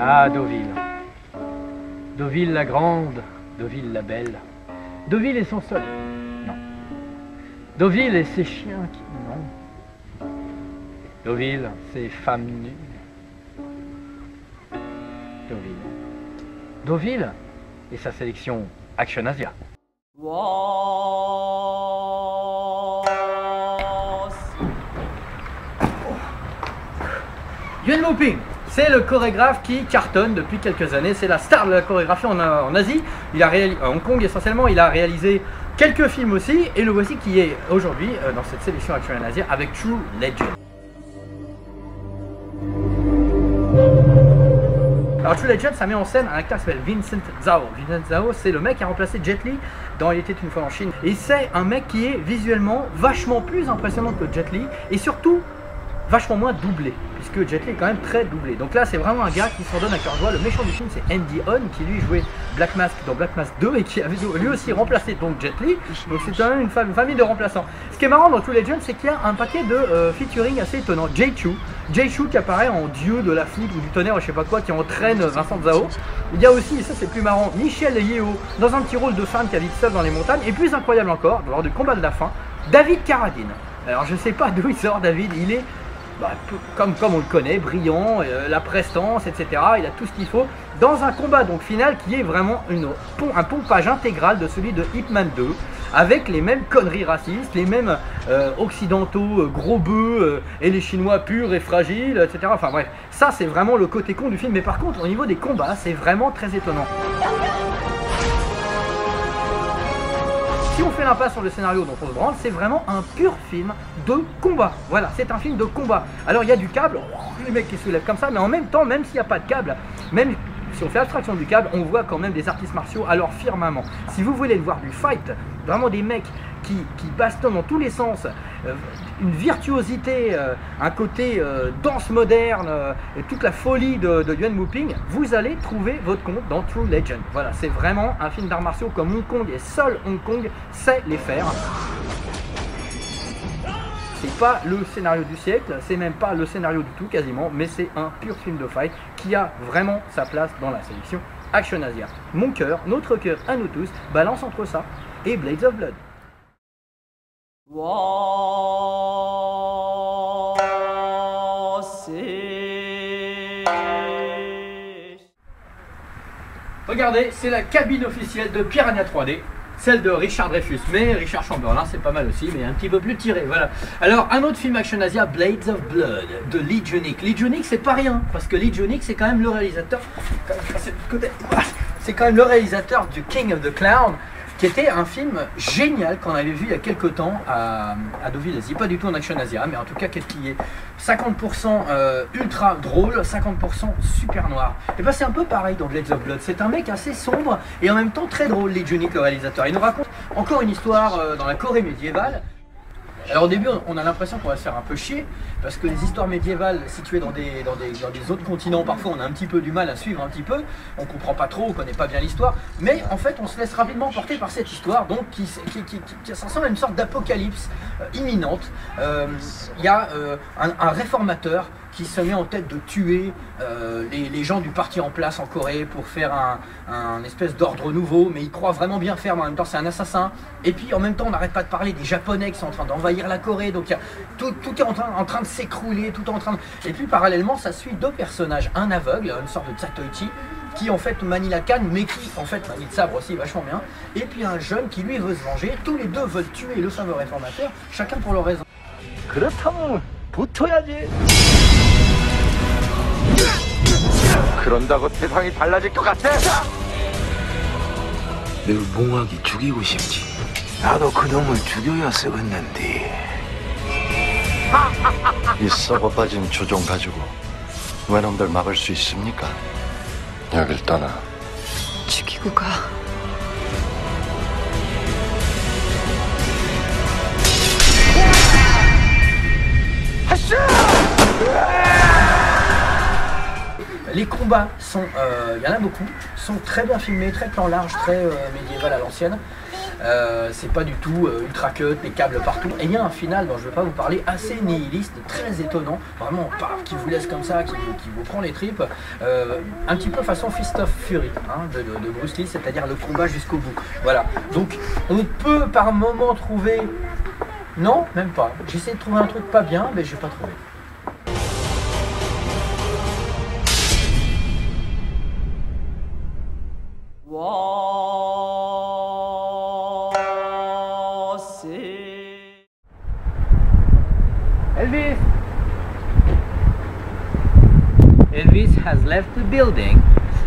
Ah, Deauville. Deauville la grande, Deauville la belle. Deauville et son soleil. Non. Deauville et ses chiens qui... Non. Deauville, ses femmes nues. Deauville. Deauville et sa sélection Action Asia. Yuan Wuping, c'est le chorégraphe qui cartonne depuis quelques années, c'est la star de la chorégraphie en Asie, il a à Hong Kong essentiellement, il a réalisé quelques films aussi, et le voici qui est aujourd'hui dans cette sélection Action Asia avec True Legend. Alors True Legend, ça met en scène un acteur qui s'appelle Vincent Zhao. Vincent Zhao, c'est le mec qui a remplacé Jet Li dans Il était une fois en Chine. Et c'est un mec qui est visuellement vachement plus impressionnant que Jet Li, et surtout vachement moins doublé, puisque Jet Li est quand même très doublé. Donc là c'est vraiment un gars qui s'en donne à cœur joie. Le méchant du film c'est Andy On, qui lui jouait Black Mask dans Black Mask 2 et qui avait lui aussi remplacé donc Jet Li. Donc c'est quand même une famille de remplaçants. Ce qui est marrant dans True Legend, c'est qu'il y a un paquet de featuring assez étonnant. Jay Chou qui apparaît en dieu de la foudre ou du tonnerre, je sais pas quoi, qui entraîne Vincent Zhao. Il y a aussi, et ça c'est plus marrant, Michelle Yeoh dans un petit rôle de femme qui habite seule dans les montagnes. Et plus incroyable encore, lors du combat de la fin, David Carradine. Alors je sais pas d'où il sort David, il est comme on le connaît, brillant, la prestance, etc. Il a tout ce qu'il faut dans un combat donc final qui est vraiment un pompage intégral de celui de Ip Man 2, avec les mêmes conneries racistes, les mêmes occidentaux gros bœufs et les Chinois purs et fragiles, etc. Enfin bref, ça c'est vraiment le côté con du film. Mais par contre au niveau des combats, c'est vraiment très étonnant. Si on fait l'impasse sur le scénario dont on se branle, c'est vraiment un pur film de combat. Voilà, c'est un film de combat. Alors il y a du câble, les mecs qui se soulèvent comme ça, mais en même temps, même s'il n'y a pas de câble, même si on fait abstraction du câble, on voit quand même des artistes martiaux à leur firmament. Si vous voulez voir du fight, vraiment des mecs qui bastonnent dans tous les sens, une virtuosité, un côté danse moderne, et toute la folie de Yuan Wuping, vous allez trouver votre compte dans True Legend. Voilà, c'est vraiment un film d'arts martiaux comme Hong Kong, et seul Hong Kong sait les faire. C'est pas le scénario du siècle, c'est même pas le scénario du tout quasiment, mais c'est un pur film de fight qui a vraiment sa place dans la sélection Action Asia. Mon cœur, notre cœur à nous tous, balance entre ça et Blades of Blood. Regardez, c'est la cabine officielle de Piranha 3D, celle de Richard Dreyfuss, mais Richard Chamberlain c'est pas mal aussi, mais un petit peu plus tiré, voilà. Alors un autre film Action Asia, Blades of Blood, de Lee Junik. Lee Junik c'est pas rien, parce que Lee Junik c'est quand même le réalisateur, c'est quand même le réalisateur du King of the Clown, qui était un film génial qu'on avait vu il y a quelques temps à Deauville, pas du tout en Action Asia, mais en tout cas qui est 50% ultra drôle, 50% super noir. Et ben c'est un peu pareil dans Blades of Blood, c'est un mec assez sombre et en même temps très drôle, Lee Junik le réalisateur. Il nous raconte encore une histoire dans la Corée médiévale. Alors au début on a l'impression qu'on va se faire un peu chier, parce que les histoires médiévales situées dans des autres continents, parfois on a un petit peu du mal à suivre un petit peu, on comprend pas trop, on connaît pas bien l'histoire, mais en fait on se laisse rapidement porter par cette histoire, donc qui ressemble à une sorte d'apocalypse imminente. Il y a un réformateur qui se met en tête de tuer les gens du parti en place en Corée pour faire un espèce d'ordre nouveau, mais il croit vraiment bien faire, mais en même temps c'est un assassin. Et puis en même temps on n'arrête pas de parler des Japonais qui sont en train d'envahir la Corée, donc tout est en train de s'écrouler, Et puis parallèlement ça suit deux personnages, un aveugle, une sorte de Satoichi, qui en fait manie la canne, mais qui en fait manie le sabre aussi vachement bien, et puis un jeune qui lui veut se venger. Tous les deux veulent tuer le fameux réformateur, chacun pour leur raison. 그런다고 세상이 달라질 것 같아? 내 몽학이 죽이고 싶지. 나도 그놈을 죽여야 쓰겠는데. 이 썩어 빠진 조종 가지고 외놈들 막을 수 있습니까? 여길 떠나. 죽이고 가. Les combats sont, il y en a beaucoup, sont très bien filmés, très plan large, très médiéval à l'ancienne. c'est pas du tout ultra cut, les câbles partout. Et il y a un final dont je ne vais pas vous parler, assez nihiliste, très étonnant, vraiment paf, qui vous laisse comme ça, qui vous prend les tripes, un petit peu façon Fist of Fury hein, de Bruce Lee, c'est-à-dire le combat jusqu'au bout. Voilà, donc on peut par moment trouver... Non, même pas. J'essaie de trouver un truc pas bien, mais je n'ai pas trouvé. Elvis! Elvis has left the building.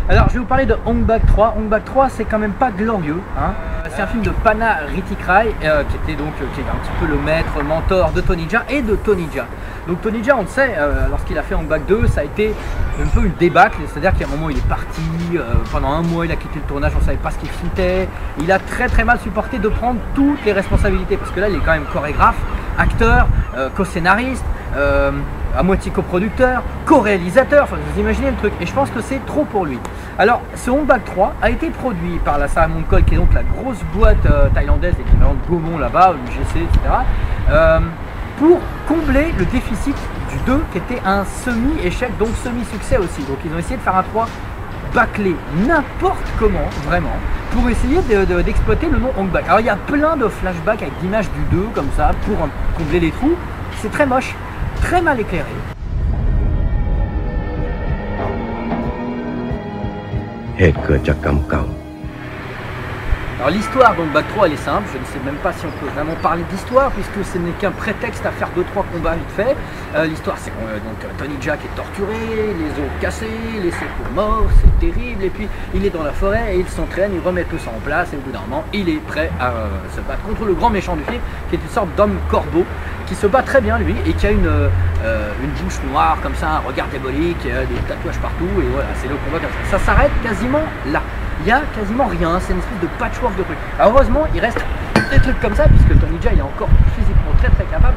Alors je vais vous parler de Ong Bak 3. Ong Bak 3 c'est quand même pas glorieux. Hein. C'est un film de Pana Ritchie qui est un petit peu le maître, mentor de Tony Jaa et de Tony Jaa. Donc Tony Jaa on le sait, lorsqu'il a fait Ong Bak 2 ça a été un peu une débâcle, c'est-à-dire qu'à un moment il est parti, pendant un mois il a quitté le tournage, on ne savait pas ce qu'il foutait. Il a très mal supporté de prendre toutes les responsabilités parce que là il est quand même chorégraphe, acteur, co-scénariste, à moitié coproducteur, co-réalisateur, enfin vous imaginez le truc, et je pense que c'est trop pour lui. Alors ce Ong Bak 3 a été produit par la Saramongkol qui est donc la grosse boîte thaïlandaise, l'équivalent de Gaumont là-bas, UGC, etc. Pour combler le déficit du 2 qui était un semi-échec, donc semi-succès aussi. Donc ils ont essayé de faire un 3 bâclé n'importe comment, vraiment, pour essayer d'exploiter le nom Ong Bak. Alors il y a plein de flashbacks avec d'images du 2 comme ça pour combler les trous. C'est très moche, très mal éclairé. Alors l'histoire d'Ong Bak 3 elle est simple, je ne sais même pas si on peut vraiment parler d'histoire puisque ce n'est qu'un prétexte à faire 2-3 combats vite fait. L'histoire c'est donc Tony Jaa qui est torturé, les os cassés, laissé pour mort, c'est terrible, et puis il est dans la forêt et il s'entraîne, il remet tout ça en place et au bout d'un moment il est prêt à se battre contre le grand méchant du film qui est une sorte d'homme corbeau qui se bat très bien lui et qui a une bouche noire comme ça, un regard diabolique, des tatouages partout et voilà c'est le combat comme ça. Ça s'arrête quasiment là. Il n'y a quasiment rien, c'est une espèce de patchwork de trucs. Alors heureusement, il reste des trucs comme ça, puisque Tony Jaa il est encore physiquement très capable,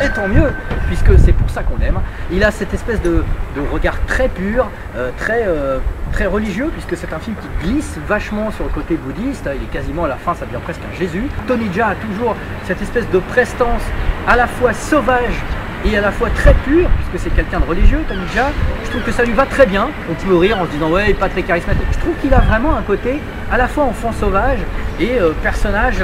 et tant mieux, puisque c'est pour ça qu'on l'aime. Il a cette espèce de regard très pur, très religieux, puisque c'est un film qui glisse vachement sur le côté bouddhiste, il est quasiment à la fin, ça devient presque un Jésus. Tony Jaa a toujours cette espèce de prestance à la fois sauvage et à la fois très pur, puisque c'est quelqu'un de religieux, Tony Jaa. Je trouve que ça lui va très bien. On peut rire en se disant ouais, il n'est pas très charismatique. Je trouve qu'il a vraiment un côté à la fois enfant sauvage et personnage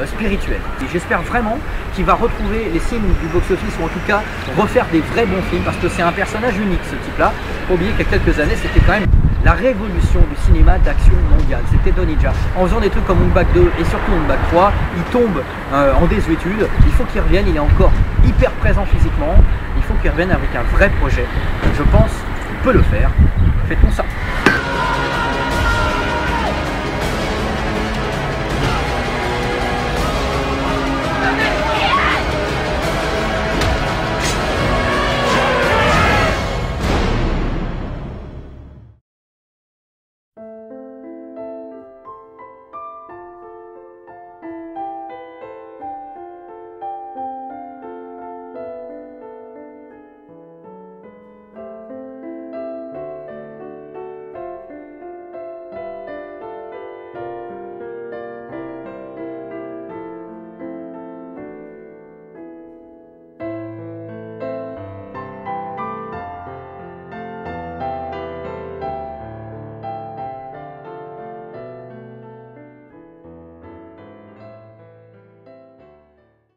spirituel. Et j'espère vraiment qu'il va retrouver les signes du box-office, ou en tout cas refaire des vrais bons films, parce que c'est un personnage unique ce type-là. Faut oublier qu'il y a quelques années, c'était quand même la révolution du cinéma d'action mondial, c'était Tony Jaa. En faisant des trucs comme Ong Bak 2 et surtout Ong Bak 3, il tombe en désuétude, il faut qu'il revienne, il est encore hyper présent physiquement, il faut qu'il revienne avec un vrai projet. Je pense qu'il peut le faire, faites-nous ça.